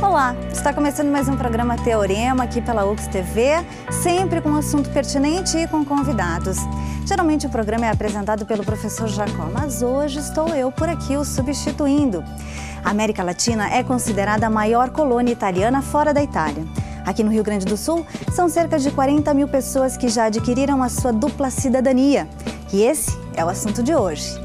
Olá, está começando mais um programa Teorema aqui pela UX TV, sempre com um assunto pertinente e com convidados. Geralmente o programa é apresentado pelo professor Jacó, mas hoje estou eu por aqui o substituindo. A América Latina é considerada a maior colônia italiana fora da Itália. Aqui no Rio Grande do Sul, são cerca de 40 mil pessoas que já adquiriram a sua dupla cidadania. E esse é o assunto de hoje.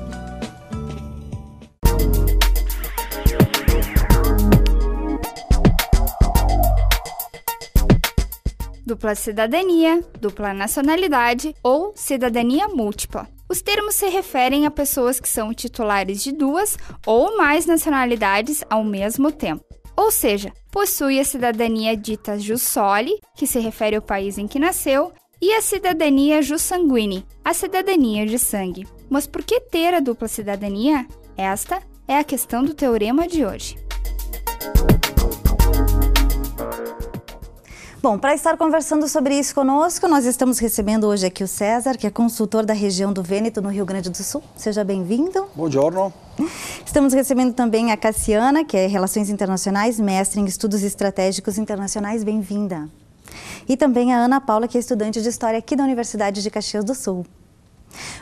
Dupla cidadania, dupla nacionalidade ou cidadania múltipla. Os termos se referem a pessoas que são titulares de duas ou mais nacionalidades ao mesmo tempo. Ou seja, possui a cidadania dita jus soli, que se refere ao país em que nasceu, e a cidadania jus sanguinis, a cidadania de sangue. Mas por que ter a dupla cidadania? Esta é a questão do teorema de hoje. Bom, para estar conversando sobre isso conosco, nós estamos recebendo hoje aqui o César, que é consultor da região do Vêneto, no Rio Grande do Sul. Seja bem-vindo. Bom giorno. Estamos recebendo também a Cassiana, que é Relações Internacionais, mestre em Estudos Estratégicos Internacionais. Bem-vinda. E também a Ana Paula, que é estudante de História aqui da Universidade de Caxias do Sul.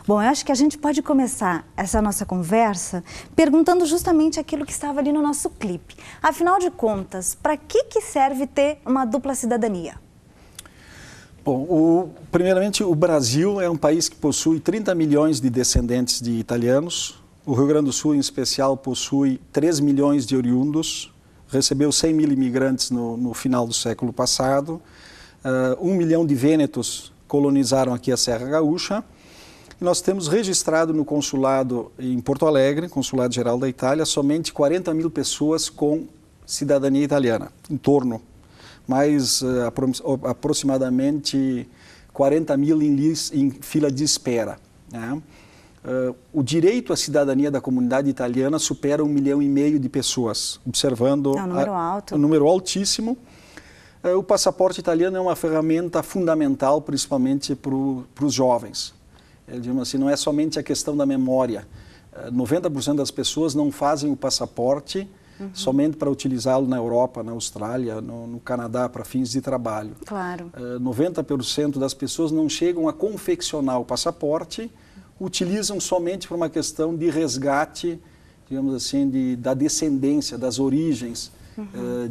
Bom, eu acho que a gente pode começar essa nossa conversa perguntando justamente aquilo que estava ali no nosso clipe. Afinal de contas, para que serve ter uma dupla cidadania? Bom, primeiramente, o Brasil é um país que possui 30 milhões de descendentes de italianos. O Rio Grande do Sul, em especial, possui 3 milhões de oriundos. Recebeu 100 mil imigrantes no final do século passado. 1 milhão de vênetos colonizaram aqui a Serra Gaúcha. Nós temos registrado no consulado em Porto Alegre, Consulado Geral da Itália, somente 40 mil pessoas com cidadania italiana, em torno, mais aproximadamente 40 mil em fila de espera, né? O direito à cidadania da comunidade italiana supera 1,5 milhão de pessoas, observando um número alto. Um número altíssimo. O passaporte italiano é uma ferramenta fundamental, principalmente para os jovens. Digamos assim, não é somente a questão da memória. 90% das pessoas não fazem o passaporte somente para utilizá-lo na Europa, na Austrália, no Canadá, para fins de trabalho. Claro. 90% das pessoas não chegam a confeccionar o passaporte, utilizam somente por uma questão de resgate, digamos assim, da descendência, das origens,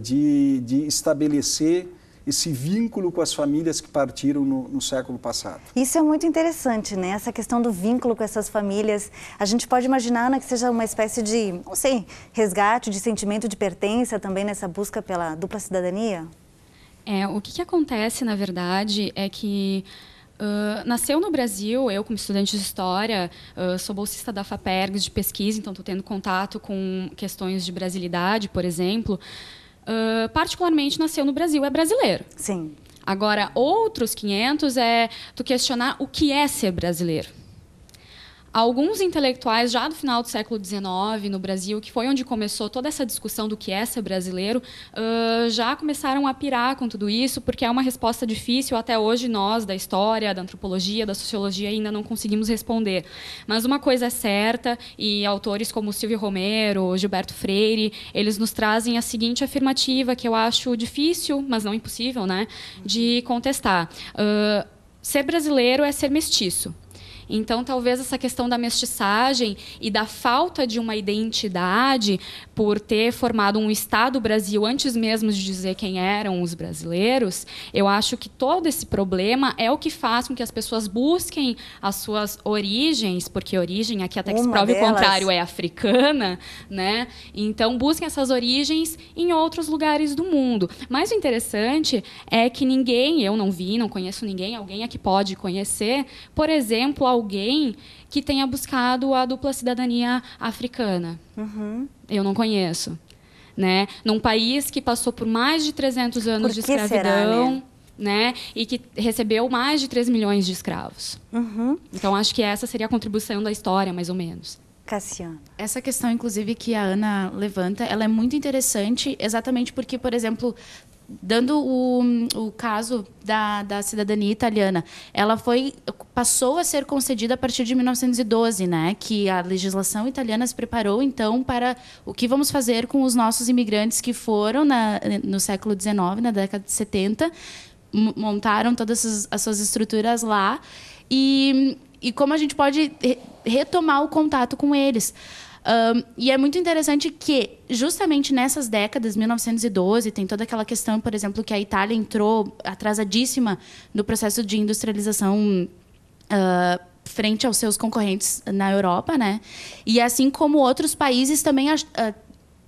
de estabelecer esse vínculo com as famílias que partiram no século passado. Isso é muito interessante, né? Essa questão do vínculo com essas famílias. A gente pode imaginar, né, que seja uma espécie de, não sei, resgate, de sentimento de pertença também nessa busca pela dupla cidadania? O que acontece, na verdade, é que nasceu no Brasil, eu como estudante de História, sou bolsista da FAPERGS de pesquisa, então estou tendo contato com questões de brasilidade, por exemplo. Particularmente nasceu no Brasil, é brasileiro. Sim. Agora, outros 500 é tu questionar o que é ser brasileiro. Alguns intelectuais, já do final do século XIX, no Brasil, que foi onde começou toda essa discussão do que é ser brasileiro, já começaram a pirar com tudo isso, porque é uma resposta difícil. Até hoje, nós, da história, da antropologia, da sociologia, ainda não conseguimos responder. Mas uma coisa é certa, e autores como Silvio Romero, Gilberto Freire, eles nos trazem a seguinte afirmativa, que eu acho difícil, mas não impossível, né, de contestar. Ser brasileiro é ser mestiço. Então, talvez essa questão da mestiçagem e da falta de uma identidade por ter formado um Estado Brasil antes mesmo de dizer quem eram os brasileiros, eu acho que todo esse problema é o que faz com que as pessoas busquem as suas origens, porque origem, aqui até que se prove o contrário, é africana, né? Então, busquem essas origens em outros lugares do mundo. Mas o interessante é que ninguém, eu não vi, não conheço ninguém, alguém aqui pode conhecer, por exemplo, alguém que tenha buscado a dupla cidadania africana. Eu não conheço. Né? Num país que passou por mais de 300 anos de escravidão, será, né? E que recebeu mais de 3 milhões de escravos. Então, acho que essa seria a contribuição da história, mais ou menos. Cassiana. Essa questão, inclusive, que a Ana levanta, ela é muito interessante, exatamente porque, por exemplo, dando o caso da cidadania italiana, ela passou a ser concedida a partir de 1912, né? Que a legislação italiana se preparou, então, para o que vamos fazer com os nossos imigrantes que foram no século XIX, na década de 70, montaram todas as suas estruturas lá, e como a gente pode retomar o contato com eles. E é muito interessante que, justamente nessas décadas, 1912, tem toda aquela questão, por exemplo, que a Itália entrou atrasadíssima no processo de industrialização frente aos seus concorrentes na Europa, né? E assim como outros países também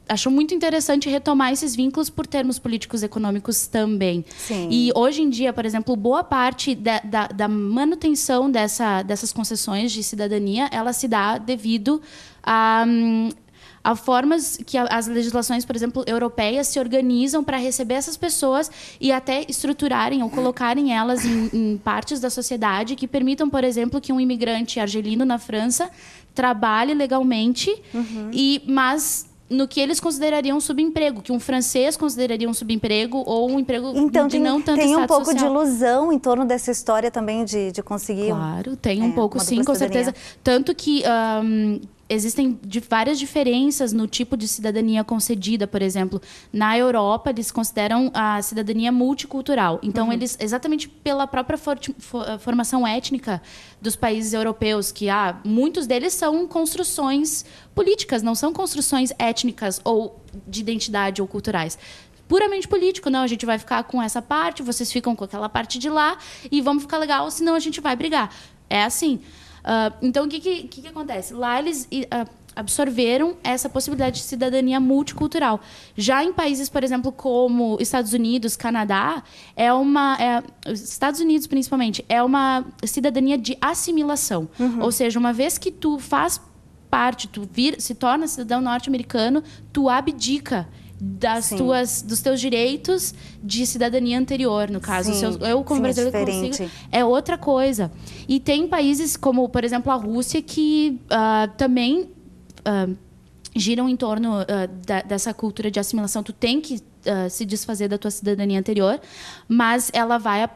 achou muito interessante retomar esses vínculos por termos políticos econômicos também. Sim. E hoje em dia, por exemplo, boa parte da manutenção dessas concessões de cidadania, ela se dá devido a formas que as legislações, por exemplo, europeias se organizam para receber essas pessoas e até estruturarem ou colocarem elas em partes da sociedade que permitam, por exemplo, que um imigrante argelino na França trabalhe legalmente, mas no que eles considerariam um subemprego, que um francês consideraria um subemprego ou um emprego de não tanto tem um status pouco social. de ilusão em torno dessa história também de conseguir... Claro, tem um pouco, sim, com certeza. Tanto que existem várias diferenças no tipo de cidadania concedida, por exemplo. Na Europa, eles consideram a cidadania multicultural. Então, eles, exatamente pela própria formação étnica dos países europeus, que muitos deles são construções políticas, não são construções étnicas ou de identidade ou culturais. Puramente político, não, a gente vai ficar com essa parte, vocês ficam com aquela parte de lá e vamos ficar legal, senão a gente vai brigar. É assim. Então, o que acontece? Lá eles absorveram essa possibilidade de cidadania multicultural. Já em países, por exemplo, como Estados Unidos, Canadá, Estados Unidos principalmente, é uma cidadania de assimilação. Ou seja, uma vez que tu faz parte, se torna cidadão norte-americano, tu abdica dos teus direitos de cidadania anterior, no caso. Eu, como brasileiro, consigo... É outra coisa. E tem países como, por exemplo, a Rússia, que também giram em torno dessa cultura de assimilação. Tu tem que se desfazer da tua cidadania anterior, mas ela vai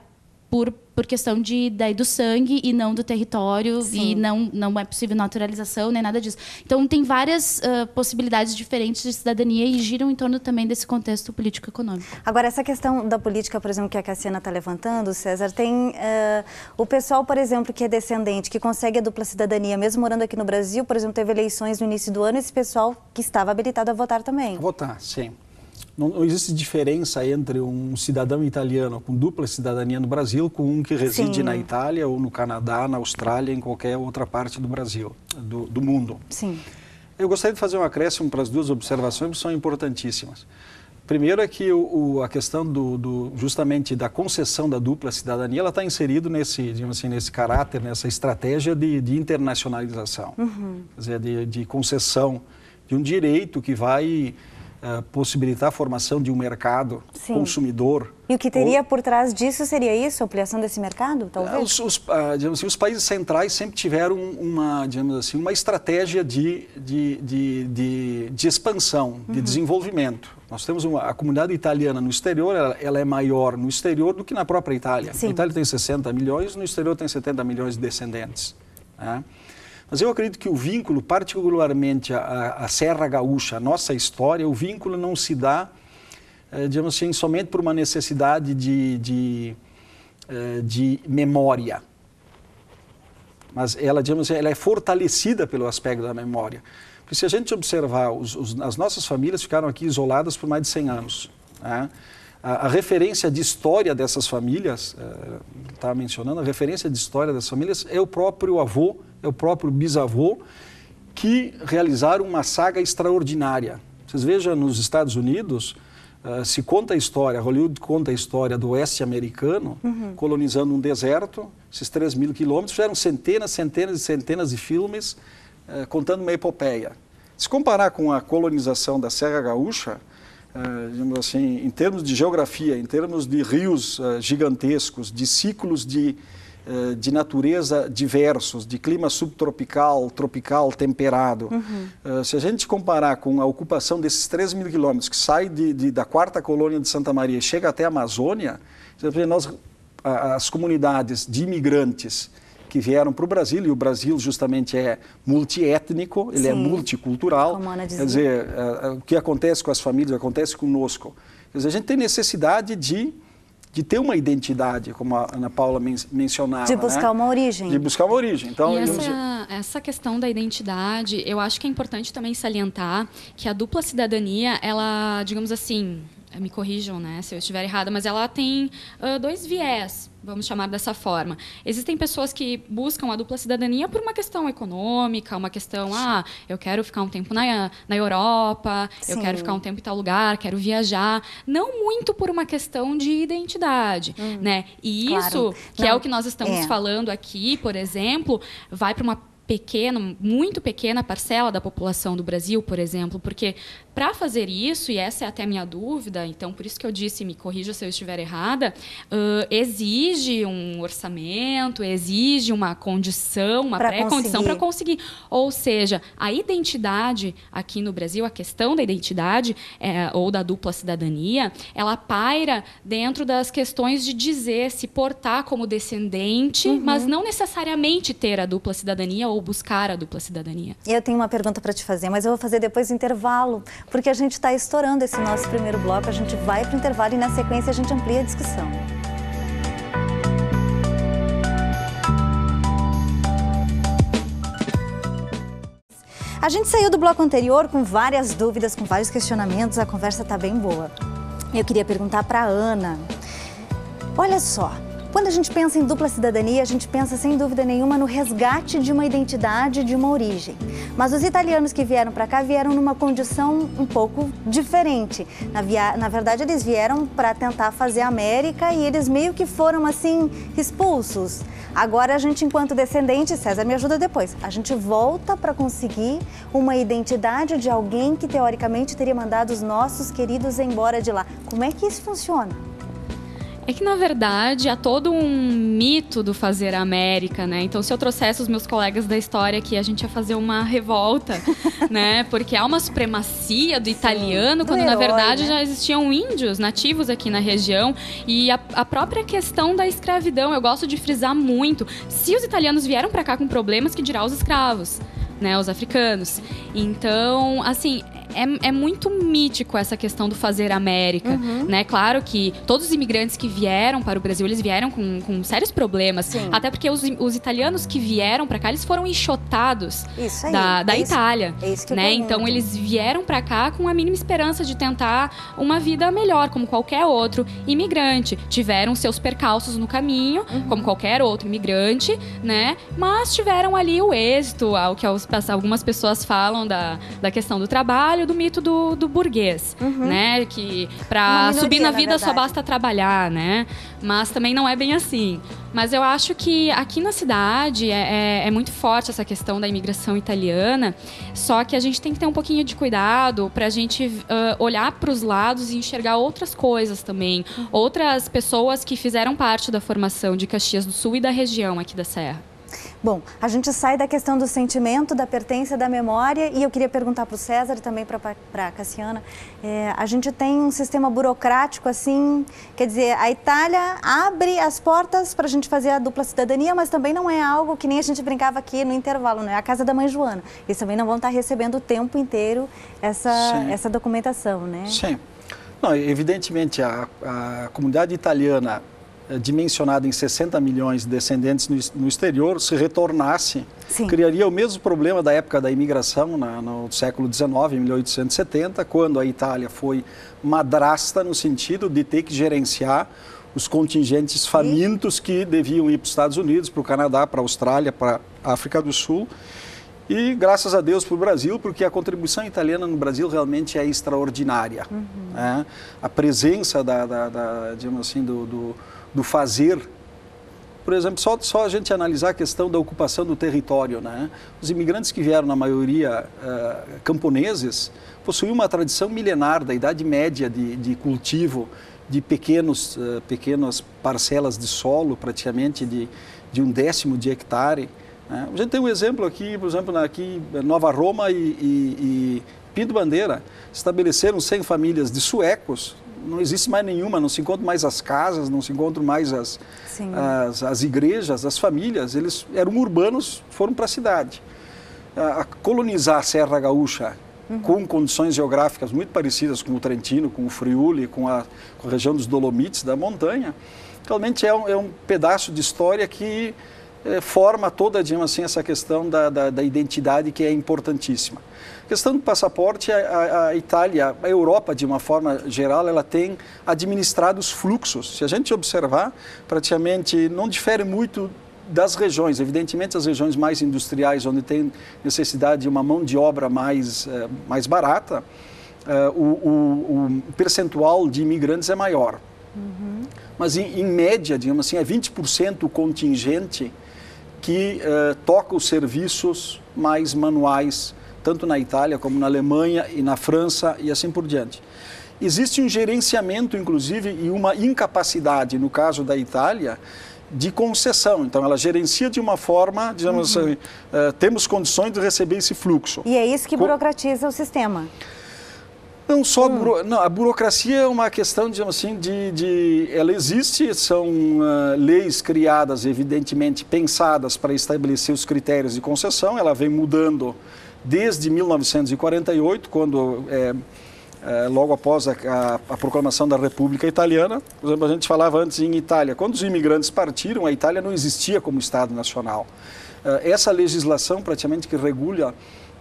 por questão do sangue e não do território. Sim. E não é possível naturalização, nem nada disso. Então, tem várias possibilidades diferentes de cidadania e giram em torno também desse contexto político-econômico. Agora, essa questão da política, por exemplo, que a Cassiana está levantando, César, tem o pessoal, por exemplo, que é descendente, que consegue a dupla cidadania, mesmo morando aqui no Brasil, por exemplo, teve eleições no início do ano, esse pessoal que estava habilitado a votar também. Votar, sim. Não existe diferença entre um cidadão italiano com dupla cidadania no Brasil com um que reside na Itália ou no Canadá, na Austrália, em qualquer outra parte do Brasil, do mundo. Sim. Eu gostaria de fazer um acréscimo para as duas observações que são importantíssimas. Primeiro é que a questão justamente da concessão da dupla cidadania, ela está inserida nesse caráter, nessa estratégia de internacionalização. Quer dizer, de concessão de um direito que vai possibilitar a formação de um mercado consumidor. E o que teria por trás disso seria isso, a ampliação desse mercado, talvez? Os países centrais sempre tiveram uma estratégia de expansão, de desenvolvimento. Nós temos a comunidade italiana no exterior, ela é maior no exterior do que na própria Itália. Sim. A Itália tem 60 milhões, no exterior tem 70 milhões de descendentes. Né? Mas eu acredito que o vínculo, particularmente a Serra Gaúcha, a nossa história, o vínculo não se dá, somente por uma necessidade de memória. Mas ela, ela é fortalecida pelo aspecto da memória. Porque se a gente observar, as nossas famílias ficaram aqui isoladas por mais de 100 anos. Né? A referência de história dessas famílias, estava mencionando, a referência de história dessas famílias é o próprio avô, é o próprio bisavô, que realizaram uma saga extraordinária. Vocês vejam, nos Estados Unidos, se conta a história, Hollywood conta a história do oeste americano, colonizando um deserto, esses 3.000 quilômetros, fizeram centenas e centenas de filmes contando uma epopeia. Se comparar com a colonização da Serra Gaúcha, em termos de geografia, em termos de rios gigantescos, de ciclos de de natureza diversos, de clima subtropical, tropical, temperado. Se a gente comparar com a ocupação desses 3.000 quilômetros, que sai da 4ª colônia de Santa Maria e chega até a Amazônia, as comunidades de imigrantes que vieram para o Brasil, e o Brasil justamente é multiétnico, ele é multicultural, quer dizer, o que acontece com as famílias acontece conosco. Quer dizer, a gente tem necessidade de ter uma identidade, como a Ana Paula mencionava. De buscar uma origem. De buscar uma origem. Então, essa questão da identidade, eu acho que é importante também salientar que a dupla cidadania, ela, digamos assim, me corrijam, né, se eu estiver errada, mas ela tem 2 viés, vamos chamar dessa forma. Existem pessoas que buscam a dupla cidadania por uma questão econômica, uma questão, eu quero ficar um tempo na Europa, eu quero ficar um tempo em tal lugar, quero viajar. Não muito por uma questão de identidade, né? E isso, que é o que nós estamos falando aqui, por exemplo, vai para uma muito pequena parcela da população do Brasil, por exemplo, porque para fazer isso, e essa é até a minha dúvida, então por isso que eu disse, me corrija se eu estiver errada, exige um orçamento, exige uma condição, uma pré-condição para conseguir. Ou seja, a identidade aqui no Brasil, a questão da identidade ou da dupla cidadania, ela paira dentro das questões de dizer, se portar como descendente, mas não necessariamente ter a dupla cidadania ou buscar a dupla cidadania. Eu tenho uma pergunta para te fazer, mas eu vou fazer depois do intervalo, porque a gente está estourando esse nosso primeiro bloco, a gente vai para o intervalo e na sequência a gente amplia a discussão. A gente saiu do bloco anterior com várias dúvidas, com vários questionamentos, a conversa está bem boa. Eu queria perguntar para a Ana, olha só, quando a gente pensa em dupla cidadania, a gente pensa sem dúvida nenhuma no resgate de uma identidade, de uma origem. Mas os italianos que vieram para cá vieram numa condição um pouco diferente. Na verdade, eles vieram para tentar fazer a América e eles meio que foram assim expulsos. Agora a gente, enquanto descendente, César me ajuda depois, a gente volta para conseguir uma identidade de alguém que teoricamente teria mandado os nossos queridos embora de lá. Como é que isso funciona? É que, na verdade, há todo um mito do fazer a América, né? Então, se eu trouxesse os meus colegas da história aqui, a gente ia fazer uma revolta, né? Porque há uma supremacia do italiano, quando, na verdade, já existiam índios nativos aqui na região. E a própria questão da escravidão, eu gosto de frisar muito. Se os italianos vieram para cá com problemas, que dirá os escravos, né? Os africanos. Então, assim, é muito mítico essa questão do fazer América, né? Claro que todos os imigrantes que vieram para o Brasil, eles vieram com sérios problemas. Até porque os italianos que vieram para cá, eles foram enxotados da Itália, né? Então, eles vieram para cá com a mínima esperança de tentar uma vida melhor, como qualquer outro imigrante. Tiveram seus percalços no caminho, como qualquer outro imigrante, né? Mas tiveram ali o êxito, ao que algumas pessoas falam da questão do trabalho, do mito do burguês, né? Que para subir na vida só basta trabalhar, né? Mas também não é bem assim. Mas eu acho que aqui na cidade é muito forte essa questão da imigração italiana, só que a gente tem que ter um pouquinho de cuidado para a gente olhar para os lados e enxergar outras coisas também. Outras pessoas que fizeram parte da formação de Caxias do Sul e da região aqui da Serra. Bom, a gente sai da questão do sentimento, da pertença, da memória, e eu queria perguntar para o César e também para a Cassiana, a gente tem um sistema burocrático assim, quer dizer, a Itália abre as portas para a gente fazer a dupla cidadania, mas também não é algo que nem a gente brincava aqui no intervalo, não é a casa da mãe Joana. Eles também não vão estar recebendo o tempo inteiro essa documentação, né? Sim. Não, evidentemente, a comunidade italiana, dimensionado em 60 milhões de descendentes no exterior, se retornasse, criaria o mesmo problema da época da imigração no século XIX, em 1870, quando a Itália foi madrasta no sentido de ter que gerenciar os contingentes famintos que deviam ir para os Estados Unidos, para o Canadá, para a Austrália, para a África do Sul. E graças a Deus para o Brasil, porque a contribuição italiana no Brasil realmente é extraordinária. Né? A presença digamos assim, do fazer, por exemplo, só a gente analisar a questão da ocupação do território, né? Os imigrantes que vieram, na maioria camponeses, possuíam uma tradição milenar da Idade Média de cultivo de pequenas parcelas de solo, praticamente, de 1/10 de hectare. Né? A gente tem um exemplo aqui, por exemplo, aqui Nova Roma e Pinto Bandeira, estabeleceram 100 famílias de suecos, não existe mais nenhuma, não se encontram mais as casas, não se encontram mais as igrejas, as famílias, eles eram urbanos, foram para a cidade. A colonizar a Serra Gaúcha com condições geográficas muito parecidas com o Trentino, com o Friuli, com a região dos Dolomites, da montanha, realmente é um pedaço de história que forma toda, digamos assim, essa questão da identidade que é importantíssima. A questão do passaporte, a Itália, a Europa, de uma forma geral, ela tem administrado os fluxos. Se a gente observar, praticamente não difere muito das regiões. Evidentemente, as regiões mais industriais, onde tem necessidade de uma mão de obra mais barata, o percentual de imigrantes é maior. Mas, em média, digamos assim, é 20% o contingente que toca os serviços mais manuais, tanto na Itália como na Alemanha e na França e assim por diante. Existe um gerenciamento, inclusive, e uma incapacidade, no caso da Itália, de concessão. Então, ela gerencia de uma forma, digamos assim, temos condições de receber esse fluxo. E é isso que burocratiza o sistema? Não só a burocracia é uma questão, digamos assim, ela existe, são leis criadas, evidentemente, pensadas para estabelecer os critérios de concessão, ela vem mudando desde 1948, quando, logo após a proclamação da República Italiana. Por exemplo, a gente falava antes em Itália, quando os imigrantes partiram, a Itália não existia como Estado nacional. Essa legislação, praticamente, que regula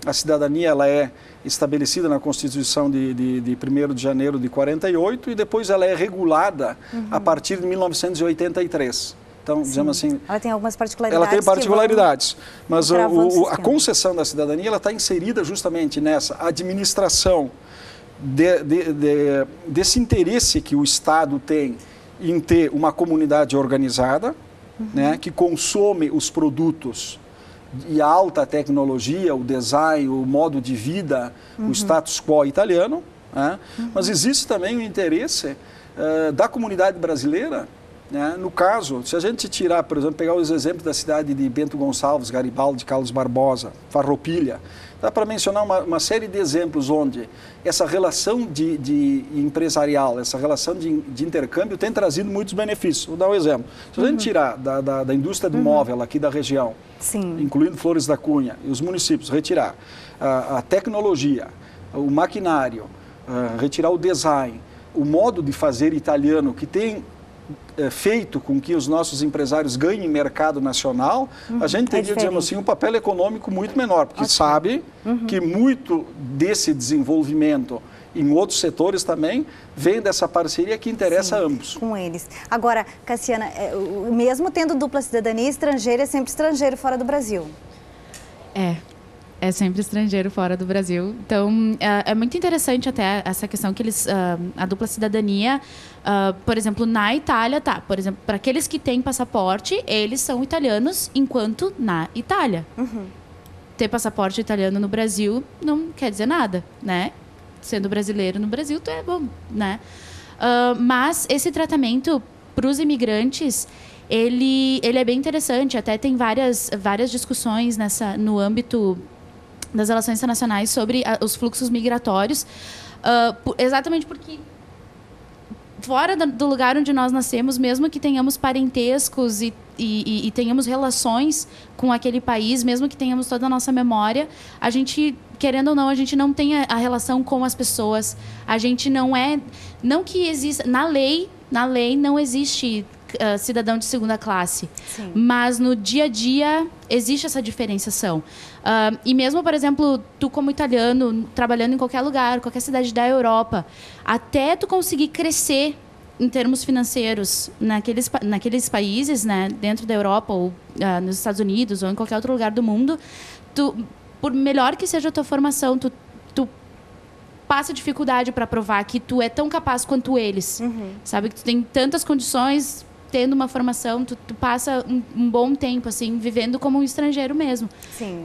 a cidadania, ela é estabelecida na Constituição de 1º de janeiro de 48 e depois ela é regulada a partir de 1983. Então, digamos assim... Ela tem algumas particularidades. Ela tem particularidades, mas a concessão da cidadania ela está inserida justamente nessa administração desse interesse que o Estado tem em ter uma comunidade organizada, né, que consome os produtos e a alta tecnologia, o design, o modo de vida, o status quo italiano, né? Mas existe também o interesse da comunidade brasileira, né? No caso, se a gente tirar, por exemplo, pegar os exemplos da cidade de Bento Gonçalves, Garibaldi, Carlos Barbosa, Farroupilha, dá para mencionar uma série de exemplos onde essa relação de empresarial, essa relação de intercâmbio tem trazido muitos benefícios. Vou dar um exemplo. Se a gente tirar da indústria do móvel aqui da região, incluindo Flores da Cunha, e os municípios, retirar a tecnologia, o maquinário, retirar o design, o modo de fazer italiano que tem feito com que os nossos empresários ganhem mercado nacional, a gente teria, digamos assim, um papel econômico muito menor, porque sabe que muito desse desenvolvimento em outros setores também vem dessa parceria que interessa a ambos. Com eles. Agora, Cassiana, mesmo tendo dupla cidadania, estrangeiro é sempre estrangeiro fora do Brasil. É sempre estrangeiro fora do Brasil. Então, é muito interessante até essa questão que eles... a dupla cidadania, por exemplo, na Itália, por exemplo, para aqueles que têm passaporte, eles são italianos enquanto na Itália. Ter passaporte italiano no Brasil não quer dizer nada, né? Sendo brasileiro no Brasil, tu é bom, né? Mas esse tratamento para os imigrantes... Ele é bem interessante, até tem várias discussões no âmbito das relações internacionais sobre os fluxos migratórios, exatamente porque fora do lugar onde nós nascemos, mesmo que tenhamos parentescos e tenhamos relações com aquele país, mesmo que tenhamos toda a nossa memória, a gente, querendo ou não, a gente não tem a relação com as pessoas, a gente não que exista, na lei não existe cidadão de segunda classe. Mas no dia a dia existe essa diferenciação. E mesmo, por exemplo, tu como italiano, trabalhando em qualquer lugar, qualquer cidade da Europa, até tu conseguir crescer em termos financeiros naqueles países, né, dentro da Europa ou nos Estados Unidos ou em qualquer outro lugar do mundo, por melhor que seja a tua formação, tu passa dificuldade para provar que tu é tão capaz quanto eles. Sabe, que tu tem tantas condições, tendo uma formação, tu passa um bom tempo, assim, vivendo como um estrangeiro mesmo.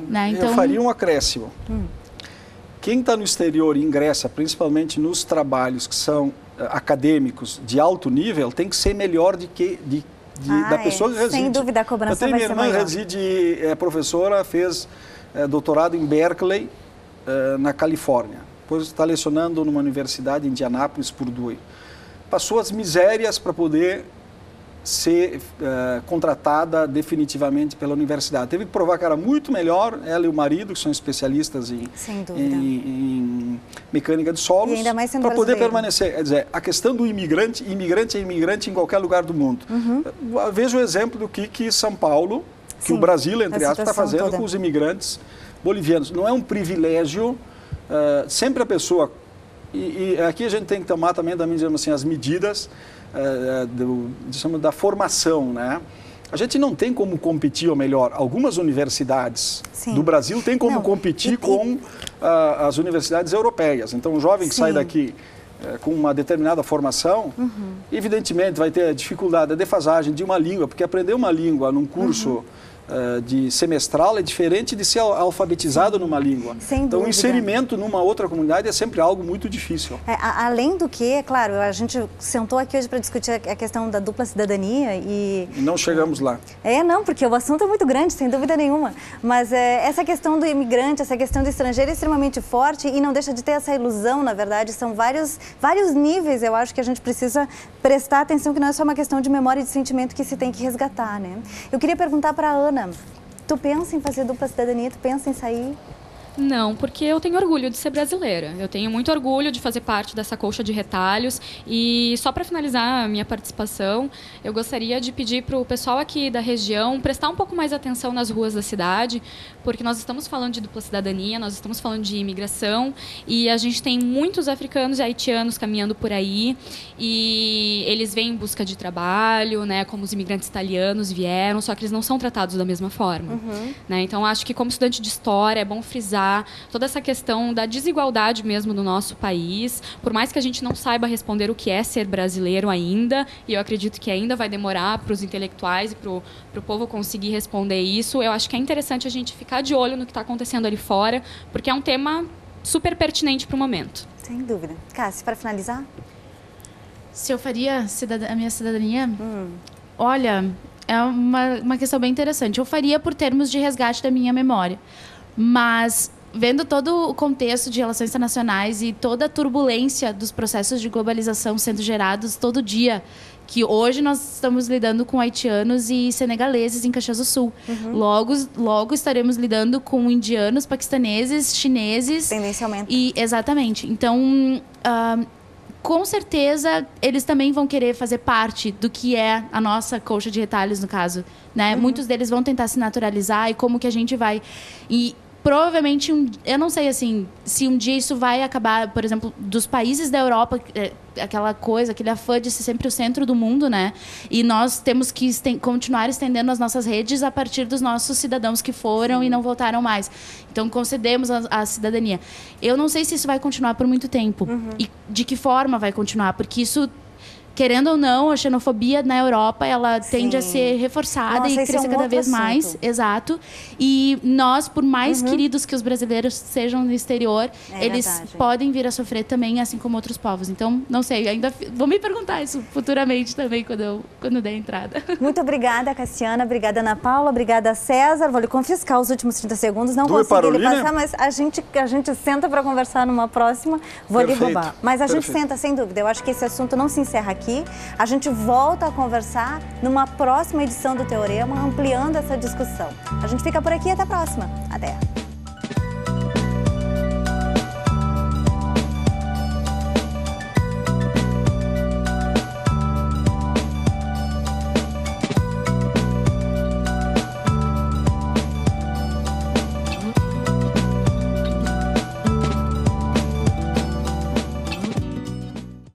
Né? Então... Eu faria um acréscimo. Quem está no exterior e ingressa, principalmente nos trabalhos que são acadêmicos de alto nível, tem que ser melhor da pessoa que reside. Sem dúvida, a cobrança vai ser maior. Minha irmã reside, é professora, fez doutorado em Berkeley, na Califórnia. Depois está lecionando numa universidade em Indianápolis, Purdue. Passou as misérias para poder ser contratada definitivamente pela universidade. Teve que provar que era muito melhor, ela e o marido, que são especialistas em mecânica de solos, para poder permanecer. Quer dizer, a questão do imigrante é imigrante em qualquer lugar do mundo. Veja o exemplo do que São Paulo, que o Brasil, entre aspas, está fazendo com os imigrantes bolivianos. Não é um privilégio, sempre a pessoa... E aqui a gente tem que tomar também digamos assim, as medidas da formação, né? A gente não tem como competir, ou melhor, algumas universidades do Brasil têm como competir com as universidades europeias. Então, o jovem que sai daqui com uma determinada formação, evidentemente vai ter a dificuldade, a defasagem de uma língua, porque aprender uma língua num curso de semestral é diferente de ser alfabetizado numa língua. Então, o inserimento numa outra comunidade é sempre algo muito difícil. Além do que, claro, a gente sentou aqui hoje para discutir a questão da dupla cidadania e... Não chegamos lá. Não, porque o assunto é muito grande, sem dúvida nenhuma. Mas essa questão do imigrante, essa questão do estrangeiro é extremamente forte e não deixa de ter essa ilusão, na verdade. São vários níveis, eu acho, que a gente precisa prestar atenção, que não é só uma questão de memória e de sentimento que se tem que resgatar, né? Eu queria perguntar para a Ana, tu pensa em fazer dupla cidadania? Tu pensa em sair? Não, porque eu tenho orgulho de ser brasileira. Eu tenho muito orgulho de fazer parte dessa colcha de retalhos. E só para finalizar a minha participação, eu gostaria de pedir para o pessoal aqui da região prestar um pouco mais atenção nas ruas da cidade, porque nós estamos falando de dupla cidadania, nós estamos falando de imigração, e a gente tem muitos africanos e haitianos caminhando por aí, e eles vêm em busca de trabalho, né, como os imigrantes italianos vieram, só que eles não são tratados da mesma forma. Né? Então, acho que como estudante de história é bom frisar toda essa questão da desigualdade mesmo do nosso país, por mais que a gente não saiba responder o que é ser brasileiro ainda, e eu acredito que ainda vai demorar para os intelectuais e para o povo conseguir responder isso, eu acho que é interessante a gente ficar de olho no que está acontecendo ali fora, porque é um tema super pertinente para o momento. Sem dúvida. Cássia, para finalizar? Se eu faria a minha cidadania? Olha, é uma questão bem interessante. Eu faria por termos de resgate da minha memória. Mas, vendo todo o contexto de relações internacionais e toda a turbulência dos processos de globalização sendo gerados todo dia, que hoje nós estamos lidando com haitianos e senegaleses em Caxias do Sul. Logo estaremos lidando com indianos, paquistaneses, chineses. Tendencialmente. Exatamente. Então, com certeza, eles também vão querer fazer parte do que é a nossa colcha de retalhos, no caso. Né? Muitos deles vão tentar se naturalizar e como que a gente vai... Provavelmente, eu não sei assim, se um dia isso vai acabar, por exemplo, dos países da Europa, aquela coisa, aquele afã de ser sempre o centro do mundo, né? E nós temos que continuar estendendo as nossas redes a partir dos nossos cidadãos que foram e não voltaram mais. Então, concedemos a cidadania. Eu não sei se isso vai continuar por muito tempo. E de que forma vai continuar, porque isso... Querendo ou não, a xenofobia na Europa, ela tende a ser reforçada e crescer cada vez mais. Exato. E nós, por mais queridos que os brasileiros sejam no exterior, eles podem vir a sofrer também, assim como outros povos. Então, não sei, ainda vou me perguntar isso futuramente também, quando der a entrada. Muito obrigada, Cassiana. Obrigada, Ana Paula. Obrigada, César. Vou lhe confiscar os últimos 30 segundos. Não consegui lhe passar, mas a gente senta para conversar numa próxima. Vou lhe roubar. Mas a gente senta, sem dúvida. Eu acho que esse assunto não se encerra aqui. A gente volta a conversar numa próxima edição do Teorema, ampliando essa discussão. A gente fica por aqui e até a próxima. Até!